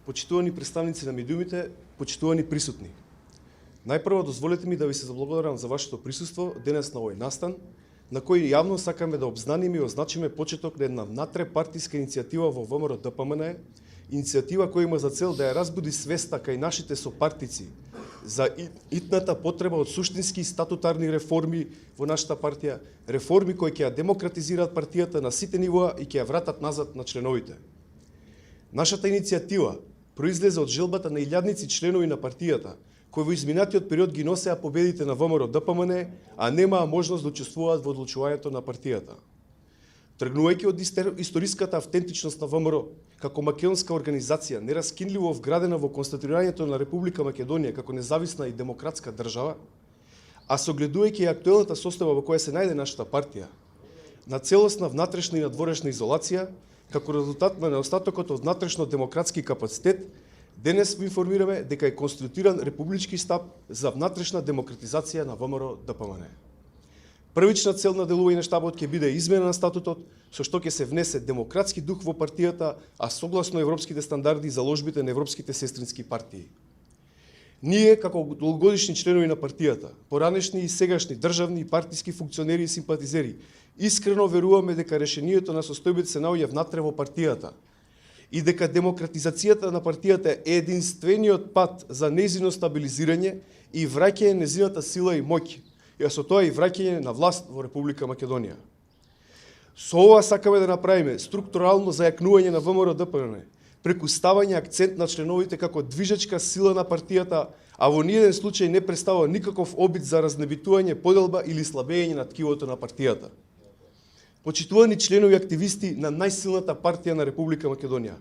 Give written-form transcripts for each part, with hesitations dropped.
Почитувани представници на медиумите, почитувани присутни. Најпрво дозволете ми да ви се заблагодарам за вашето присуство денес на овој настан, на кој јавно сакаме да обзнаниме и означиме почеток на една натрепартиска иницијатива во ВМРО ДПМН, иницијатива која има за цел да ја разбуди свеста кај нашите сопартици за итната потреба од суштински и статутарни реформи во нашата партија, реформи кои ќе ја демократизираат партијата на сите нивоа и ќе ја вратат назад на членовите. Нашата иницијатива произлезе од желбата на илјадници членови на партијата, кои во изминатиот период ги носеа победите на ВМРО ДПМН, а немаа можност да учествуваат во одлучувањето на партијата. Тргнувајќи од историската автентичност на ВМРО, како македонска организација, нераскинливо вградена во конституирањето на Република Македонија како независна и демократска држава, а согледувајќи актуелната состојба во која се најде нашата партија, на целосна внатрешна и надворешна изолација, како резултат на неостатокот од внатрешно демократски капацитет, денес ви информираме дека е конституиран републички штаб за внатрешна демократизација на ВМРО ДПМН. Првична цел на делување на штабот ќе биде измена на статутот, со што ќе се внесе демократски дух во партијата, а согласно европските стандарди и заложбите на европските сестрински партии. Ние, како долгогодишни членови на партијата, поранешни и сегашни државни и партиски функционери и симпатизери, искрено веруваме дека решението на состојбите се наоѓа внатре во партијата и дека демократизацијата на партијата е единствениот пат за нејзино стабилизирање и враќање нејзината сила и моќ, и со тоа и враќање на власт во Република Македонија. Со ова сакаме да направиме структурално зајакнување на ВМРО ДПМН, преку ставање акцент на членовите како движечка сила на партијата, а во ниеден случај не представува никаков обид за разнебитување, поделба или слабење на ткивото на партијата. Почитувани членови и активисти на најсилната партија на Република Македонија,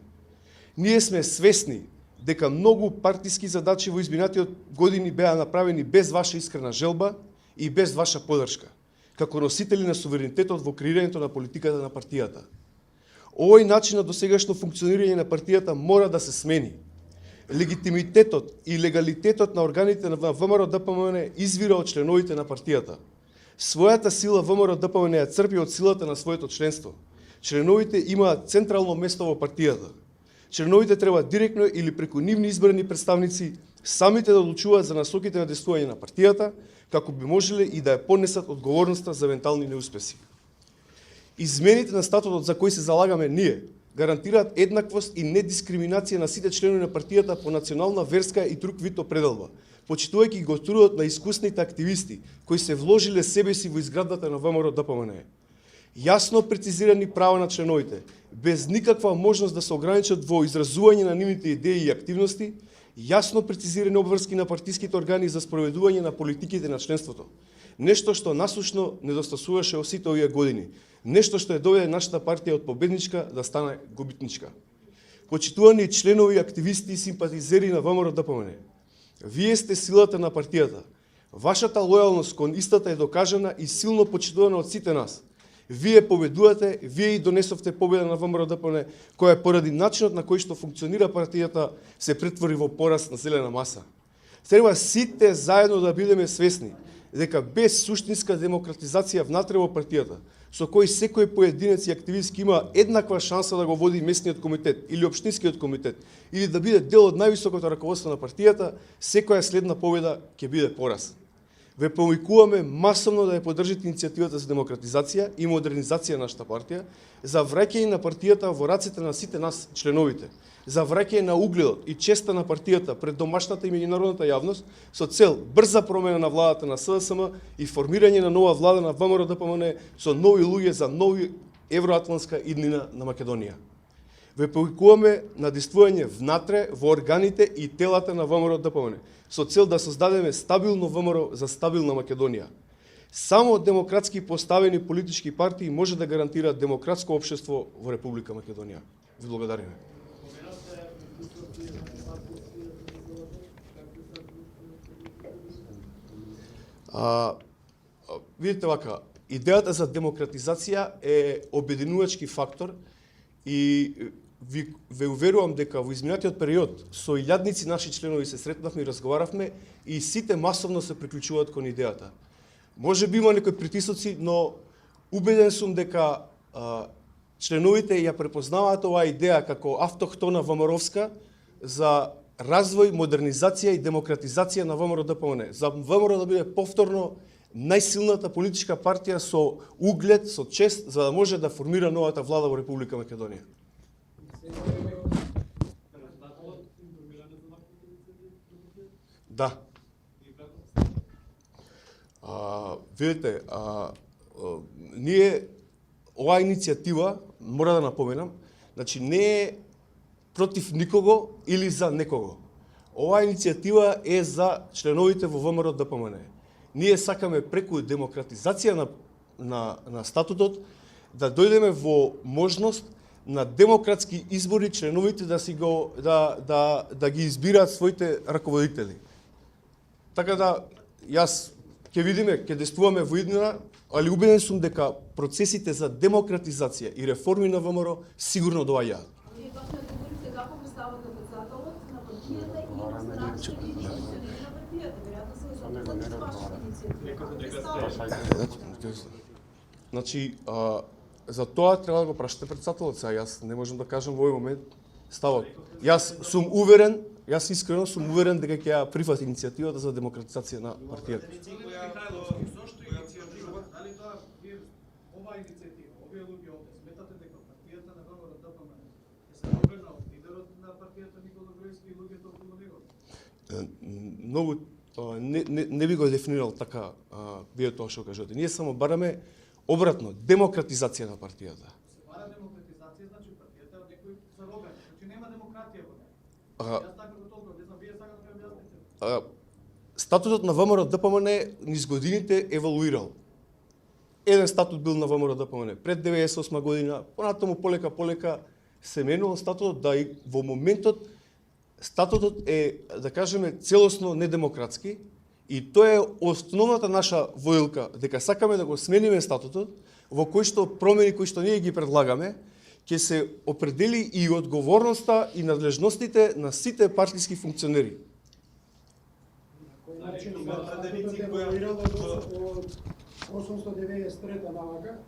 ние сме свесни дека многу партиски задачи во изминатиот години беа направени без ваша искрена желба и без ваша поддршка, како носители на суверенитетот во креирањето на политиката на партијата. Овој начин на досегашно функционирање на партијата мора да се смени. Легитимитетот и легалитетот на органите на ВМРО ДПМН извира од членовите на партијата. Својата сила ВМРО ДПМН ја црпи од силата на своето членство. Членовите имаат централно место во партијата. Членовите треба директно или преку нивни избрани представници самите да одлучуваат за насоките на действување на партијата, како би можеле и да ја понесат одговорноста за евентуални неуспеси. Измените на статутот за кој се залагаме ние гарантираат еднаквост и недискриминација на сите членови на партијата по национална, верска и друг вид определба, почитувајќи го трудот на искусните активисти кои се вложиле себе си во изградбата на ВМРО ДПМН. Јасно прецизирани права на членовите, без никаква можност да се ограничат во изразување на нивните идеи и активности, јасно прецизирани обврски на партиските органи за спроведување на политиките на членството. Нешто што насушно недостасуваше во сите овие години. Нешто што ја доведе нашата партија од победничка да стане губитничка. Почитувани членови, активисти и симпатизери на ВМРО ДПМН, вие сте силата на партијата. Вашата лојалност кон истата е докажана и силно почитувана од сите нас. Вие победувате, вие и донесовте победа на ВМРО ДПМН, која поради начинот на кој што функционира партијата се претвори во пораз на зелена маса. Треба сите заедно да бидеме свесни дека без суштинска демократизација внатре во партијата, со кој секој поединец и активист има еднаква шанса да го води местниот комитет или општинскиот комитет или да биде дел од највисокото раководство на партијата, секоја следна победа ќе биде пораз. Ве повикуваме масовно да ја поддржите иницијативата за демократизација и модернизација на нашата партија, за враќање на партијата во рацете на сите нас членовите, за враќање на угледот и честа на партијата пред домашната и меѓународната јавност со цел брза промена на владата на СДСМ и формирање на нова влада на ВМРО ДПМН со нови луѓе за нови евроатлантска иднина на Македонија. Ве повикуваме на действување внатре во органите и телата на ВМРО ДПМН со цел да создадеме стабилно ВМРО за стабилна Македонија. Само демократски поставени политички партии може да гарантираат демократско општество во Република Македонија. Ви благодариме. Видите вака, идејата за демократизација е обединувачки фактор и ве уверувам дека во изминатиот период со илјадници наши членови се сретнавме и разговаравме и сите масовно се приклучуваат кон идејата. Може би има некои притисоци, но убеден сум дека членовите ја препознаваат оваа идеја како автохтона ВМРО-вска, за развој, модернизација и демократизација на ВМРО-ДПМН. За ВМРО да биде повторно најсилната политичка партија со углед, со чест, за да може да формира новата влада во Република Македонија. Да. Видите, ние оваа иницијатива, мора да напоменам, значи не е против никого или за некого. Оваа иницијатива е за членовите во ВМРО-ДПМН. Ние сакаме преку демократизација на статутот да дојдеме во можност на демократски избори членовите да ги избираат своите раководители. Така да јас ќе видиме, ќе действуваме во иднина, али убеден сум дека процесите за демократизација и реформи на ВМРО сигурно доаѓаат. Вие точно да говорите како представата председателот на партијата и на страничните функционери на партијата. Веројатно се запознати с вашата иницијатива. Значи, за тоа треба да го прашате председателот. Сега јас не можам да кажам во овој момент ставот. Јас сум уверен, јас искрено сум уверен дека ќе ја прифати иницијативата за демократизација на партијата. Оваа иницијатива, овие луѓе овде, сметате дека партијата на ВМРО-ДПМН ќе се обрна од лидерот на партијата Никола Груевски и луѓето околу него? Многу не би го дефинирал така вие тоа што кажете. Ние само бараме обратно демократизација на партијата. Се бара демократизација, значи партијата од некој заробен, значи нема демократија во неа. Јас така го толкова, не знам вие сакате да ми објасните. Статутот на ВМРО-ДПМН низ годините евалуирал. Еден статут бил на ВМРО-ДПМН пред 98 година, понатаму полека се менувал статутот, да и во моментот статутот е, да кажеме, целосно недемократски и тоа е основната наша војлка, дека сакаме да го смениме статутот, во кој што промени кои што ние ги предлагаме, ќе се определи и одговорноста и надлежностите на сите партиски функционери. Има традиција која од 893 навака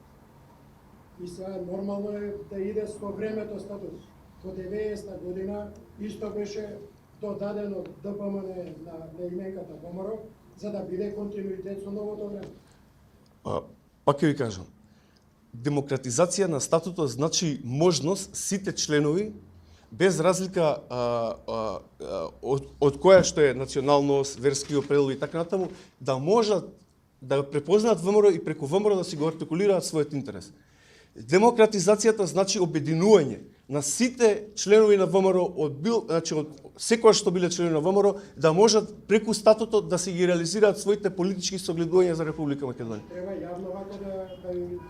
и сега нормално е да иде со времето статут. Во 90-та година исто беше додадено ДПМН на именката ВМРО за да биде континуитет со новото време. Пак ќе ви кажам, демократизација на статутот значи можност сите членови без разлика од која што е националност, верски определ и така натаму, да можат да препознаат ВМРО и преку ВМРО да си го артикулираат својот интерес. Демократизацијата значи обединување на сите членови на ВМРО значи од секојаш што биле членови на ВМРО да можат преку статутот да си ги реализираат своите политички согледувања за Република Македонија. Треба јавно вака да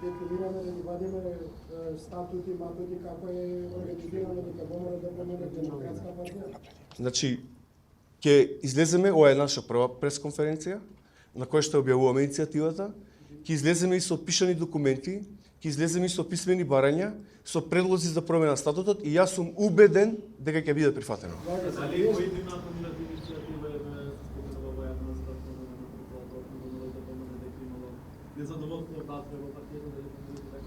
дефинираме, да вадиме статути, матути, како е организирано дека ВМРО да премине демократска партија. Значи, ќе излеземе, ова е наша прва пресконференција, на која што објавуваме иницијативата, ќе излеземе и со пишани документи, ќе излеземе и со писмени барања, со предлози за промена статутот и јас сум убеден дека ќе биде прифатено. Дали поедината на иницијатива е спомена во јавноста, дека имало незадоволство внатре во партијата, дали можете така?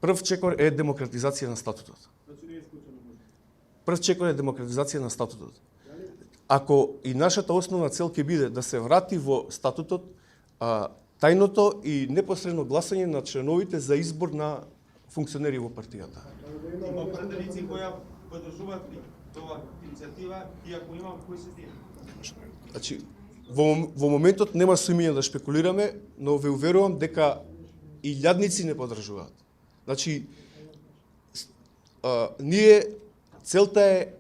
Прв чекор е демократизација на статутот. Значи не е исклучено може. Прв чекор е демократизација на статутот. Ако и нашата основна цел ќе биде да се врати во статутот тајното и непосредно гласање на членовите за избор на функционери во партијата. Има определици која поддржуваат ли тоа иницијатива и ако има, кои се тие? Значи, во моментот нема соимење да шпекулираме, но ве уверувам дека и илјадници не поддржуваат. Значи, ние целта е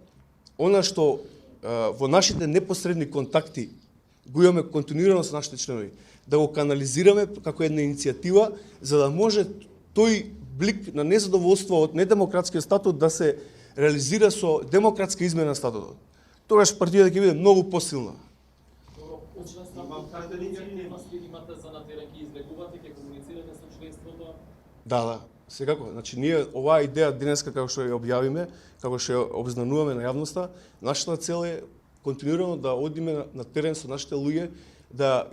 она што во нашите непосредни контакти го имаме континуирано со нашите членови, да го канализираме како една иницијатива, за да може тој блик на незадоволство од недемократскиот статут да се реализира со демократска измена на статутот. Тогаш партијата ќе биде многу посилна. Имате за натерен ќе излегувате, ќе комуницирате со членството? Да. Секако, значи ние оваа идеја денеска како што ја објавиме, како што ја обзнануваме на јавноста, нашата цел е континуирано да одиме на терен со нашите луѓе, да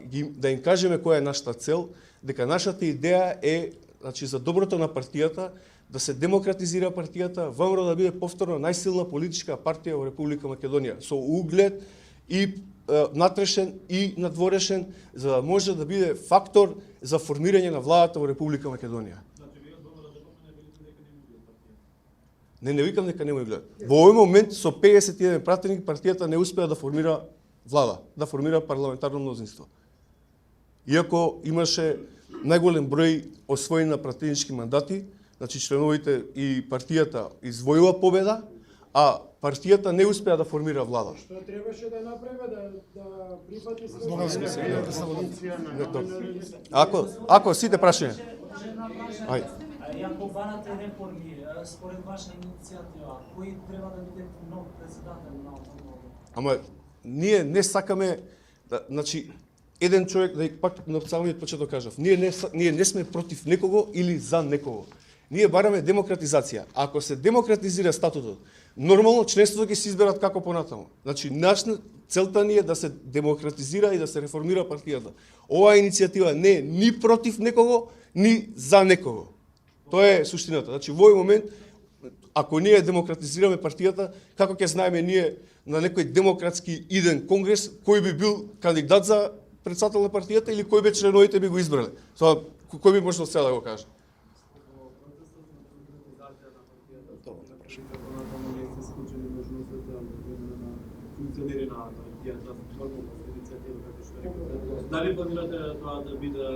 им кажеме која е нашата цел, дека нашата идеја е значи за доброто на партијата, да се демократизира партијата, ВМРО да биде повторно најсилна политичка партија во Република Македонија, со углед и натрешен и надворешен, за да може да биде фактор за формирање на владата во Република Македонија. Не викам дека нема глед. Во овој момент со 51 пратеник партијата не успеа да формира влада, да формира парламентарно мнозинство. Иако имаше најголем број освоени на пратенички мандати, значи членовите и партијата извојува победа, а партијата не успеа да формира влада. Што требаше да направи да прифати Ако сите прашање. Ај. Ако барате реформи, според ваша иницијатива, кој треба да биде нов председател на Овој? Ама ние не сакаме, значи еден човек, да пак на самиот почеток кажав, ние не сме против некого или за некого. Ние бараме демократизација. Ако се демократизира статутот, нормално членството ќе се изберат како понатаму. Значи целта ни е да се демократизира и да се реформира партијата. Оваа иницијатива не е ни против некого, ни за некого. Тоа е суштината. Значи во овој момент, ако ние демократизираме партијата, како ќе знаеме ние на некој демократски иден конгрес кој би бил кандидат за председател на партијата или кој би членовите би го избрале? Кој би можел сега да го каже? Дали планирате тоа да биде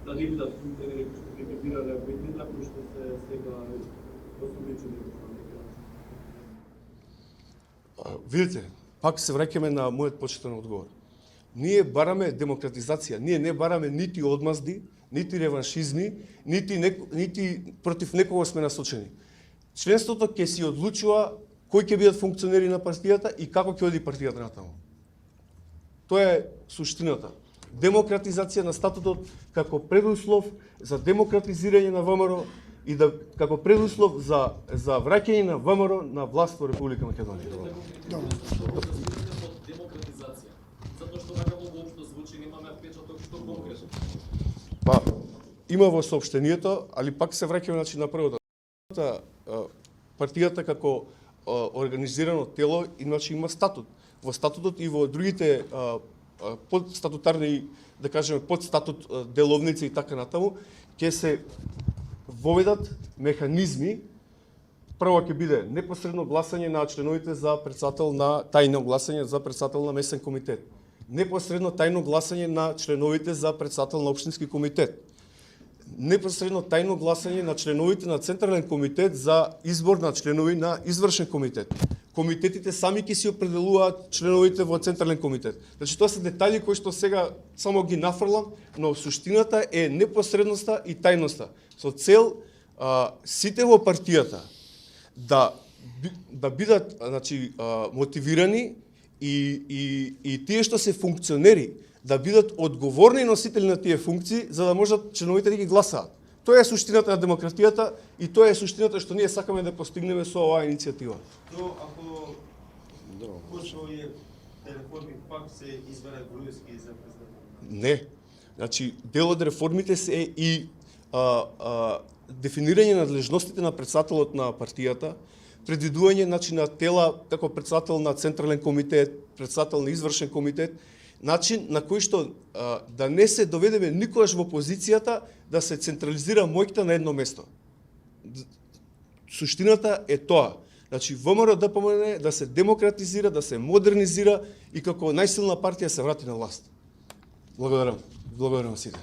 да не бидат функционери кои што критикирале обидвите, кои што се сега осумничени? Видите, пак се враќаме на мојот почетен одговор. Ние бараме демократизација, ние не бараме нити одмазди, нити реваншизми, нити против некого сме насочени. Членството ќе си одлучува кои ќе бидат функционери на партијата и како ќе оди партијата натаму. Тоа е суштината. Демократизација на статутот како предуслов за демократизирање на ВМРО и како предуслов за враќање на ВМРО на власт во Република Македонија. Демократизација. Затоа што така многу општо звучи, немаме впечаток што конкретно. Па има во соопштението, али пак се враќаме на првото. Партијата како организирано тело иначе има статут. Во статутот и во другите подстатутарни, да кажеме, подстатут деловници и така натаму, ќе се воведат механизми. Прво ќе биде непосредно гласање на членовите за председател на тајно гласање за председател на месен комитет. Непосредно тајно гласање на членовите за председател на општински комитет. Непосредно тајно гласање на членовите на Централен комитет за избор на членови на извршен комитет. Комитетите сами ќе си определуваат членовите во Централен комитет. Значи тоа се детали кои што сега само ги нафрлам, но суштината е непосредноста и тајноста. Со цел сите во партијата да бидат, значи, мотивирани и тие што се функционери да бидат одговорни носители на тие функции, за да можат членовите да ги гласаат. Тоа е суштината на демократијата и тоа е суштината што ние сакаме да постигнеме со оваа иницијатива. Ако овие реформи пак се изберат Груевски за председател? Не. Значи, дел од реформите се и дефинирање на надлежностите на председателот на партијата, предвидување на тела како председател на Централен комитет, председател на извршен комитет, начин на кој што да не се доведеме никогаш во позицијата да се централизира моќта на едно место. Суштината е тоа. Значи, ВМРО да помогне да се демократизира, да се модернизира и како најсилна партија се врати на власт. Благодарам. Благодарам сите.